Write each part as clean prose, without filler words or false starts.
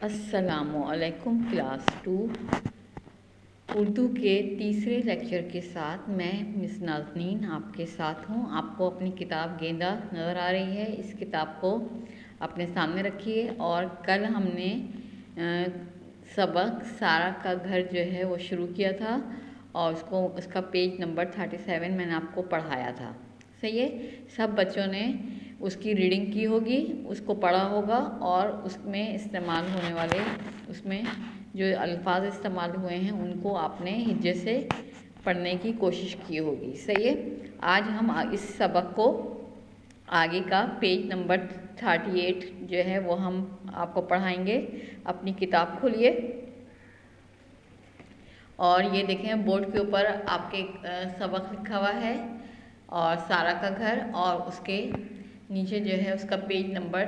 अस्सलामुअलैकुम क्लास 2 उर्दू के तीसरे लेक्चर के साथ मैं मिस नाज़नीन आपके साथ हूँ। आपको अपनी किताब गेंदा नज़र आ रही है। इस किताब को अपने सामने रखिए। और कल हमने सबक सारा का घर जो है वो शुरू किया था और उसका पेज नंबर 37 मैंने आपको पढ़ाया था। सही है, सब बच्चों ने उसकी रीडिंग की होगी, उसको पढ़ा होगा और उसमें इस्तेमाल होने वाले उसमें जो अल्फाज इस्तेमाल हुए हैं उनको आपने हिज्जे से पढ़ने की कोशिश की होगी। सही है, आज हम इस सबक को आगे का पेज नंबर 38 जो है वो हम आपको पढ़ाएंगे। अपनी किताब खोलिए और ये देखें बोर्ड के ऊपर आपके सबक लिखा हुआ है और सारा का घर, और उसके नीचे जो है उसका पेज नंबर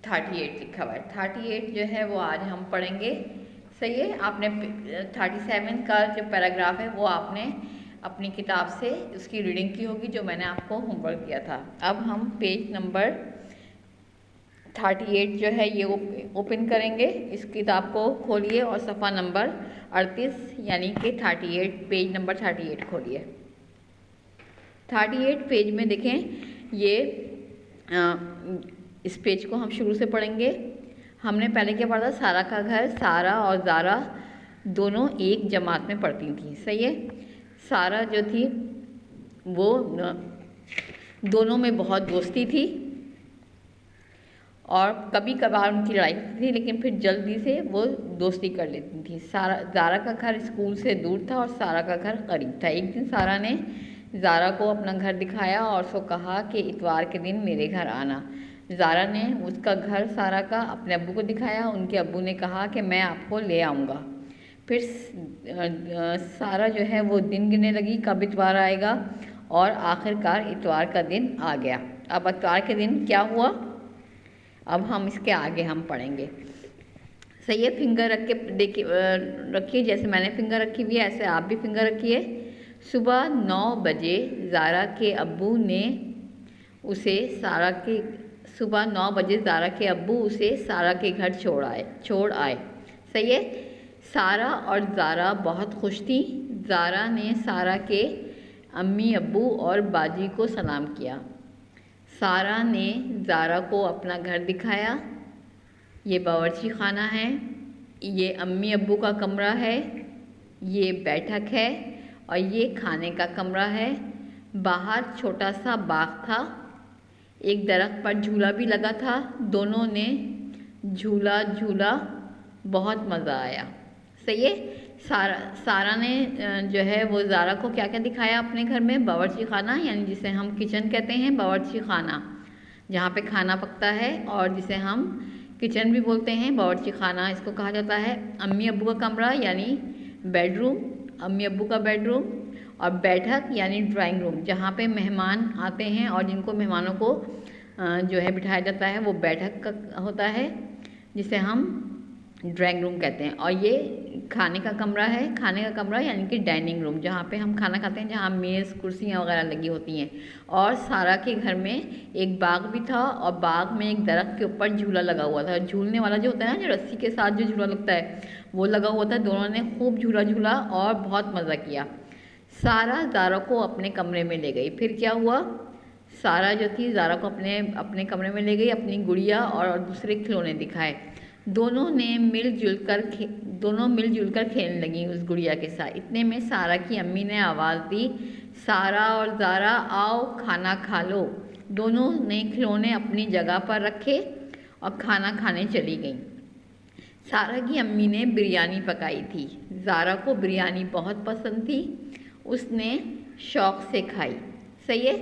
38 लिखा हुआ है। 38 जो है वो आज हम पढ़ेंगे। सही है, आपने 37 का जो पैराग्राफ है वो आपने अपनी किताब से उसकी रीडिंग की होगी जो मैंने आपको होमवर्क दिया था। अब हम पेज नंबर 38 जो है ये ओपन करेंगे। इस किताब को खोलिए और सफ़ा नंबर 38 यानी कि 38 पेज नंबर 38 खोलिए। 38 पेज में देखें ये इस पेज को हम शुरू से पढ़ेंगे। हमने पहले क्या पढ़ा था? सारा का घर। सारा और ज़ारा दोनों एक जमात में पढ़ती थी। सही है, सारा जो थी वो दोनों में बहुत दोस्ती थी और कभी कभार उनकी लड़ाई थी, लेकिन फिर जल्दी से वो दोस्ती कर लेती थी। ज़ारा का घर स्कूल से दूर था और सारा का घर करीब था। एक दिन सारा ने ज़ारा को अपना घर दिखाया और उसको कहा कि इतवार के दिन मेरे घर आना। ज़ारा ने उसका घर सारा का अपने अब्बू को दिखाया। उनके अब्बू ने कहा कि मैं आपको ले आऊँगा। फिर सारा जो है वो दिन गिनने लगी कब इतवार आएगा, और आखिरकार इतवार का दिन आ गया। अब इतवार के दिन क्या हुआ, अब हम इसके आगे हम पढ़ेंगे। सही है, फिंगर रख के देखिए, रखिए जैसे मैंने फिंगर रखी हुई है ऐसे आप भी फिंगर रखिए। सुबह 9 बजे ज़ारा के अब्बू ने उसे सुबह 9 बजे ज़ारा के अब्बू उसे सारा के घर छोड़ आए। सही है, सारा और ज़ारा बहुत खुश थी। ज़ारा ने सारा के अम्मी अब्बू और बाजी को सलाम किया। सारा ने ज़ारा को अपना घर दिखाया। ये बावर्ची खाना है, ये अम्मी अब्बू का कमरा है, ये बैठक है और ये खाने का कमरा है। बाहर छोटा सा बाग था, एक दरख्त पर झूला भी लगा था। दोनों ने झूला, बहुत मज़ा आया। सही है, सारा ने जो है वो ज़ारा को क्या क्या दिखाया अपने घर में? बावर्ची खाना, यानी जिसे हम किचन कहते हैं, बावर्ची खाना जहाँ पे खाना पकता है और जिसे हम किचन भी बोलते हैं, बावर्ची खाना इसको कहा जाता है। अम्मी अब्बू का कमरा यानी बेडरूम, अम्मी अब्बू का बेडरूम, और बैठक यानी ड्राइंग रूम जहाँ पे मेहमान आते हैं और जिनको मेहमानों को जो है बिठाया जाता है वो बैठक का होता है, जिसे हम ड्राइंग रूम कहते हैं। और ये खाने का कमरा है, खाने का कमरा यानी कि डाइनिंग रूम जहाँ पे हम खाना खाते हैं, जहाँ मेज़ कुर्सियाँ वगैरह लगी होती हैं। और सारा के घर में एक बाग भी था और बाग में एक दरख्त के ऊपर झूला लगा हुआ था। झूलने वाला जो होता है ना, जो रस्सी के साथ जो झूला लगता है वो लगा हुआ था। दोनों ने खूब झूला और बहुत मज़ा किया। सारा ज़ारा को अपने कमरे में ले गई। फिर क्या हुआ? सारा जो थी ज़ारा को अपने कमरे में ले गई, अपनी गुड़िया और दूसरे खिलौने दिखाए। दोनों मिलजुल कर खेलने लगी उस गुड़िया के साथ। इतने में सारा की अम्मी ने आवाज़ दी, सारा और ज़ारा आओ खाना खा लो। दोनों ने खिलौने अपनी जगह पर रखे और खाना खाने चली गईं। सारा की अम्मी ने बिरयानी पकाई थी। ज़ारा को बिरयानी बहुत पसंद थी, उसने शौक़ से खाई। सही है,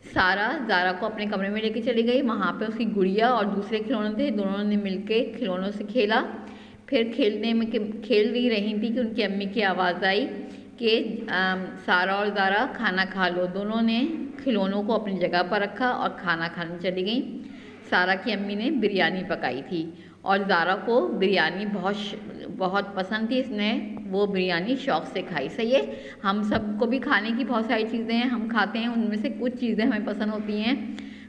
सारा ज़ारा को अपने कमरे में लेके चली गई। वहाँ पे उसकी गुड़िया और दूसरे खिलौने थे। दोनों ने मिलके खिलौनों से खेला। फिर खेल भी रही थी कि उनकी अम्मी की आवाज़ आई कि सारा और ज़ारा खाना खा लो। दोनों ने खिलौनों को अपनी जगह पर रखा और खाना खाने चली गई। सारा की अम्मी ने बिरयानी पकाई थी और ज़ारा को बिरयानी बहुत पसंद थी। इसने वो बिरयानी शौक़ से खाई। सही है, हम सबको भी खाने की बहुत सारी चीज़ें हैं, हम खाते हैं, उनमें से कुछ चीज़ें हमें पसंद होती हैं।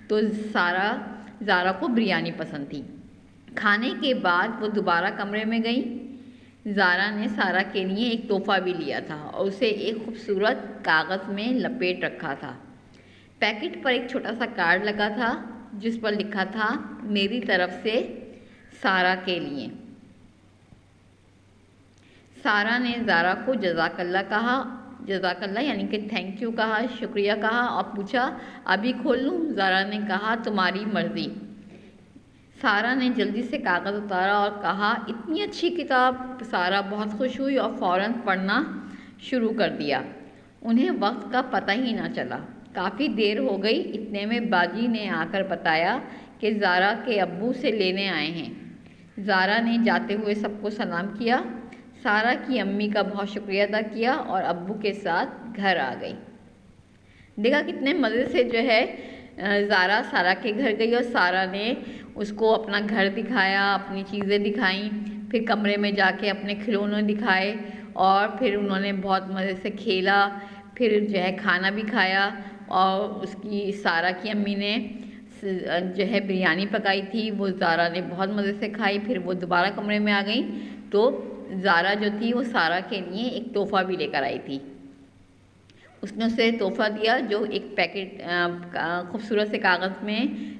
तो ज़ारा को बिरयानी पसंद थी। खाने के बाद वो दोबारा कमरे में गई। ज़ारा ने सारा के लिए एक तोहफ़ा भी लिया था और उसे एक खूबसूरत कागज़ में लपेट रखा था। पैकेट पर एक छोटा सा कार्ड लगा था जिस पर लिखा था, मेरी तरफ से सारा के लिए। सारा ने ज़ारा को जज़ाकल्ला कहा, जज़ाकल्ला यानी कि थैंक यू कहा, शुक्रिया कहा और पूछा, अभी खोल लूँ? ज़ारा ने कहा, तुम्हारी मर्ज़ी। सारा ने जल्दी से कागज़ उतारा और कहा, इतनी अच्छी किताब। सारा बहुत खुश हुई और फ़ौरन पढ़ना शुरू कर दिया। उन्हें वक्त का पता ही ना चला। काफ़ी देर हो गई। इतने में बाजी ने आकर बताया कि ज़ारा के अब्बू से लेने आए हैं। ज़ारा ने जाते हुए सबको सलाम किया, सारा की अम्मी का बहुत शुक्रिया अदा किया और अब्बू के साथ घर आ गई। देखा कितने मज़े से जो है ज़ारा सारा के घर गई और सारा ने उसको अपना घर दिखाया, अपनी चीज़ें दिखाईं, फिर कमरे में जाके अपने खिलौने दिखाए और फिर उन्होंने बहुत मज़े से खेला। फिर जो है खाना भी खाया और उसकी सारा की अम्मी ने जो है बिरयानी पकाई थी, वो ज़ारा ने बहुत मज़े से खाई। फिर वो दोबारा कमरे में आ गई तो ज़ारा जो थी वो सारा के लिए एक तोहफ़ा भी लेकर आई थी। उसने उसे तोहफ़ा दिया जो एक पैकेट खूबसूरत से कागज़ में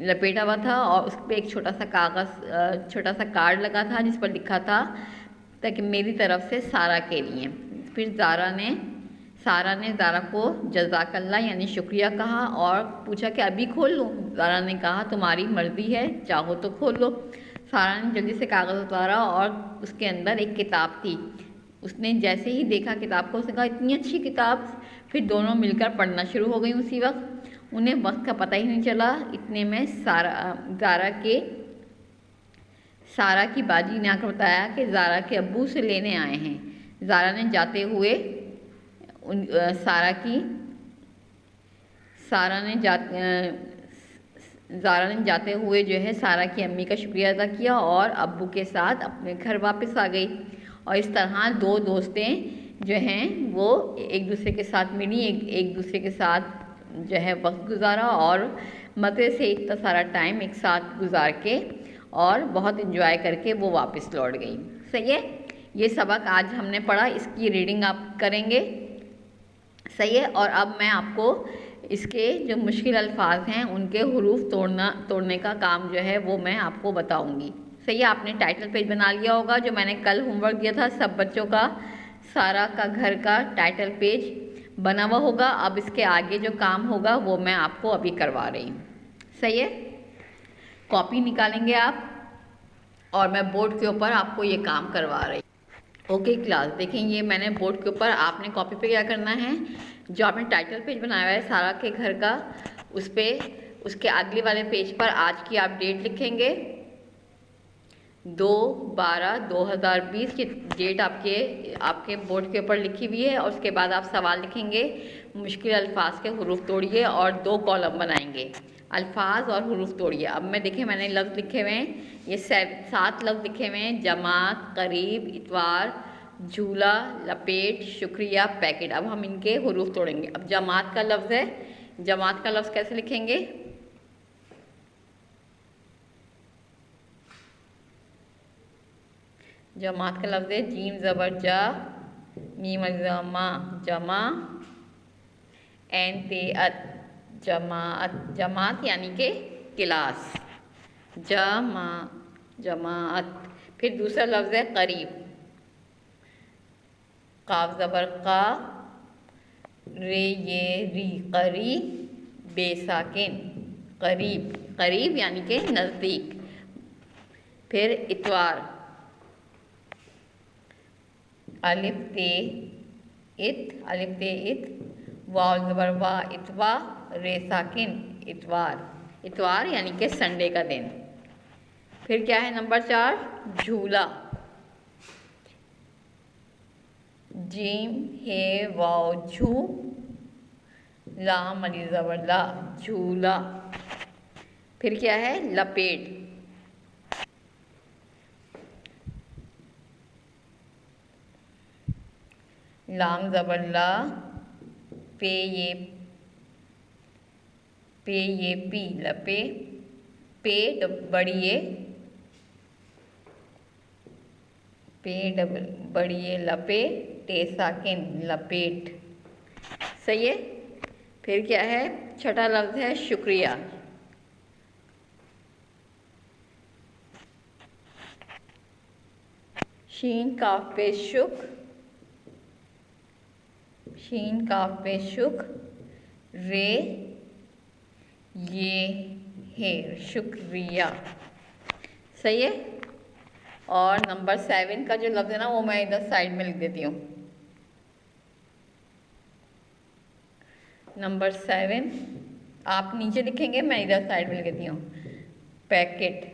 लपेटा हुआ था और उस पर एक छोटा सा कागज़ छोटा सा कार्ड लगा था जिस पर लिखा था, ताकि मेरी तरफ से सारा के लिए। फिर सारा ने ज़ारा को जज़ाकल्ला यानी शुक्रिया कहा और पूछा कि अभी खोल लूँ? ज़ारा ने कहा, तुम्हारी मर्ज़ी है, चाहो तो खोल लो। सारा ने जल्दी से कागज़ उतारा और उसके अंदर एक किताब थी। उसने जैसे ही देखा किताब को, उसने कहा, इतनी अच्छी किताब। फिर दोनों मिलकर पढ़ना शुरू हो गई उसी वक्त। उन्हें वक्त का पता ही नहीं चला। इतने में सारा की बाजी ने आकर बताया कि ज़ारा के अब्बू से लेने आए हैं। ज़ारा ने जाते हुए जो है सारा की अम्मी का शुक्रिया अदा किया और अब्बू के साथ अपने घर वापस आ गई। और इस तरह दो दोस्तें जो हैं वो एक दूसरे के साथ मिली, एक दूसरे के साथ जो है वक्त गुजारा और मज़े से इतना सारा टाइम एक साथ गुजार के और बहुत इन्जॉय करके वो वापस लौट गई। सही है, ये सबक आज हमने पढ़ा, इसकी रीडिंग आप करेंगे। सही है, और अब मैं आपको इसके जो मुश्किल अल्फाज हैं उनके हुरूफ तोड़ने का काम जो है वो मैं आपको बताऊंगी। सही है, आपने टाइटल पेज बना लिया होगा जो मैंने कल होमवर्क दिया था सब बच्चों का। सारा का घर का टाइटल पेज बना हुआ होगा। अब इसके आगे जो काम होगा वो मैं आपको अभी करवा रही हूँ। सही है, कॉपी निकालेंगे आप और मैं बोर्ड के ऊपर आपको ये काम करवा रही हूँ। ओके क्लास, देखें ये मैंने बोर्ड के ऊपर, आपने कॉपी पे क्या करना है, जो आपने टाइटल पेज बनाया हुआ है सारा के घर का, उस पर उसके अगले वाले पेज पर आज की आप डेट लिखेंगे। 2/12/2020 की डेट आपके बोर्ड के ऊपर लिखी हुई है। और उसके बाद आप सवाल लिखेंगे, मुश्किल अल्फाज के हुरूफ तोड़िए और 2 कॉलम बनाएंगे, अल्फाज और हुरूफ तोड़िए। अब मैं देखें मैंने लफ्ज़ लिखे हुए हैं, ये 7 लफ्ज़ लिखे हुए हैं, जमात, करीब, इतवार, झूला, लपेट, शुक्रिया, पैकेट। अब हम इनके हुरूफ तोड़ेंगे। अब जमात का लफ्ज़ है, जमात का लफ्ज़ कैसे लिखेंगे, जमात का लफ्ज़ है जीम ज़बर जा, मीम अज़मा जमा, एन ते अत जमात, जमात यानी कि क्लास, जमात। फिर दूसरा लफ्ज़ है करीब, काफ ज़बर का, रे ये री, करीब, बेसाकिन, करीब, करीब यानी कि नज़दीक। फिर इतवार, अलिफ ते इत, वाव ज़बर वा, इतवा, रे साकिन, इतवार, इतवार यानी कि संडे का दिन। फिर क्या है नंबर 4, झूला, जीम हे वाव झू, लाम अली ज़बर ला, झूला। फिर क्या है लपेट, लाम ज़बर ला, पे ये पी, लपे, बड़ी ए, बड़ी ए लपे, टे साकिन लपेट। सही है। फिर क्या है, छठा लफ्ज है शुक्रिया। शीन काफ पे शुक, शीन काफ पे शुक, रे ये है शुक्रिया। सही है। और नंबर 7 का जो लफ्ज़ है ना वो मैं इधर साइड में लिख देती हूँ। नंबर 7 आप नीचे लिखेंगे, मैं इधर साइड में लिख देती हूँ। पैकेट,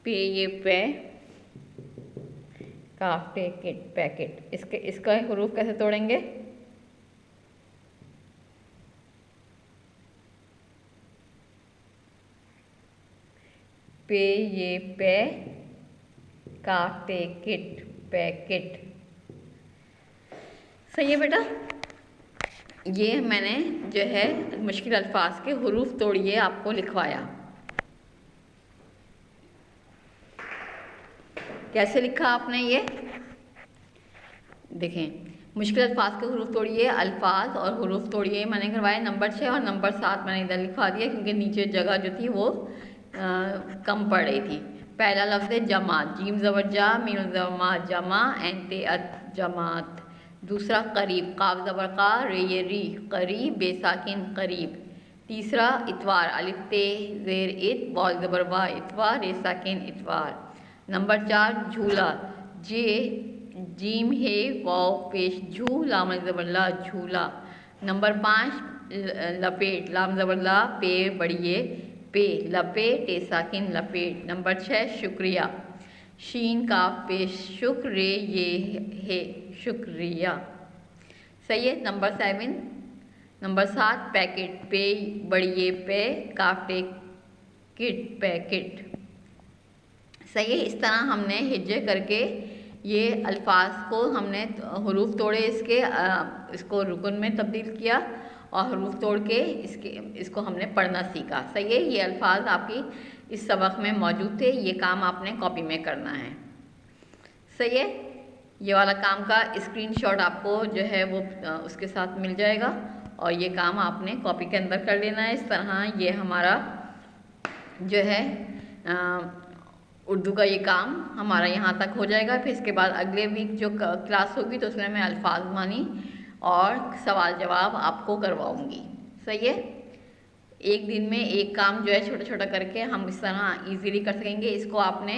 पे ये पे, काफ पैकेट, पैकेट। इसका हरूफ कैसे तोड़ेंगे? पे ये पे, काफ पैकेट, पैकेट। सही है बेटा। ये मैंने जो है मुश्किल अल्फाज के हरूफ तोड़िए आपको लिखवाया। कैसे लिखा आपने ये देखें, मुश्किल अल्फाज के हरूफ तोड़िए, अल्फाज और हरूफ तोड़िए मैंने करवाया। नंबर 6 और नंबर 7 मैंने इधर लिखवा दिया क्योंकि नीचे जगह जो थी वो कम पड़ रही थी। पहला लफ्ज़ है जमात, जीम ज़बर जा, मीम ज़बर मा, जमा, एंते अत, जमात। दूसरा करीब, काफ ज़बर का, रे ये री, करीब, बेसाकिन करीब। तीसरा इतवार, अलिफ ते ज़ेर इत, वाल ज़बर वा, इतवार, रे साकिन इतवार। नंबर 4 झूला, जे जीम है वाव पेश झू, लाम ज़बर ला, झूला। नंबर 5 लपेट, लाम ज़बर ला, पे बड़िए पे, लपेट, टे साकिन लपेट। नंबर 6 शुक्रिया, शीन काफ पेश शुक्र, रे ये है शुक्रिया। सही है। नंबर 7। नंबर 7 पैकेट, पे बड़िए पे, काफ किट, पैकेट। सही है। इस तरह हमने हिज्जे करके ये अल्फाज को हमने हरूफ तोड़े, इसको रुकन में तब्दील किया और हरूफ तोड़ के इसको हमने पढ़ना सीखा। सही है। ये अल्फाज आपकी इस सबक में मौजूद थे, ये काम आपने कॉपी में करना है। सही है। ये वाला काम का स्क्रीनशॉट आपको जो है वो उसके साथ मिल जाएगा और ये काम आपने कॉपी के अंदर कर लेना है। इस तरह ये हमारा जो है उर्दू का ये काम हमारा यहाँ तक हो जाएगा। फिर इसके बाद अगले वीक जो क्लास होगी तो उसमें मैं अल्फाज मानी और सवाल जवाब आपको करवाऊँगी। सही है। एक दिन में एक काम जो है छोटा छोटा करके हम इस तरह इजीली कर सकेंगे। इसको आपने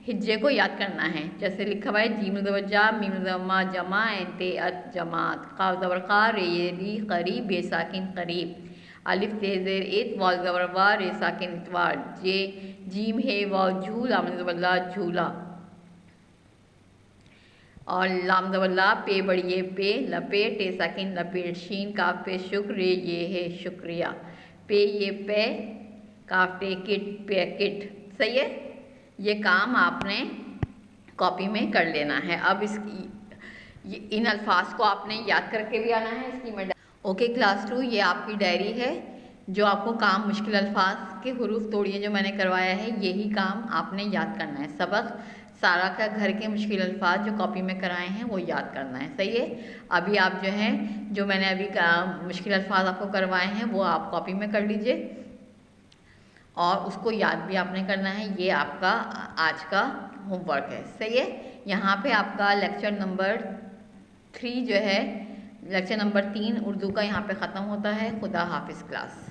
हिज्जे को याद करना है। जैसे लिखा हुआ है जीम ज़बर जा, मीम ज़बर मा, जमा, एंते अत, जमात। काफ ज़बर का, रे ये री, करीब, बेसाकिन करीब। अलिफ ते ज़ेर इत, वाल ज़बर वा, रे साकिन इतवार। जे जीम है वाव झू, लाम ज़बर ला, झूला। और लाम ज़बर ला, पे बड़िए पे, लपेट, टे साकिन लपेट। शीन काफ पे शुक्र, रे ये है शुक्रिया। पे ये पे, काफ टेकिट, पैकेट। सही है। ये काम आपने कॉपी में कर लेना है। अब इन अल्फाज को आपने याद करके भी आना है। इसकी मैं ओके क्लास 2 ये आपकी डायरी है जो आपको काम मुश्किल अल्फाज के हरूफ तोड़िए जो मैंने करवाया है, यही काम आपने याद करना है। सबक सारा का घर के मुश्किल अल्फाज जो कॉपी में कराए हैं वो याद करना है। सही है। अभी आप जो है जो मैंने अभी मुश्किल अल्फाज आपको करवाए हैं वो आप कॉपी में कर लीजिए और उसको याद भी आपने करना है। ये आपका आज का होमवर्क है। सही है। यहाँ पे आपका लेक्चर नंबर 3 जो है लेक्चर नंबर 3 उर्दू का यहाँ पे ख़त्म होता है। खुदा हाफिज़ क्लास।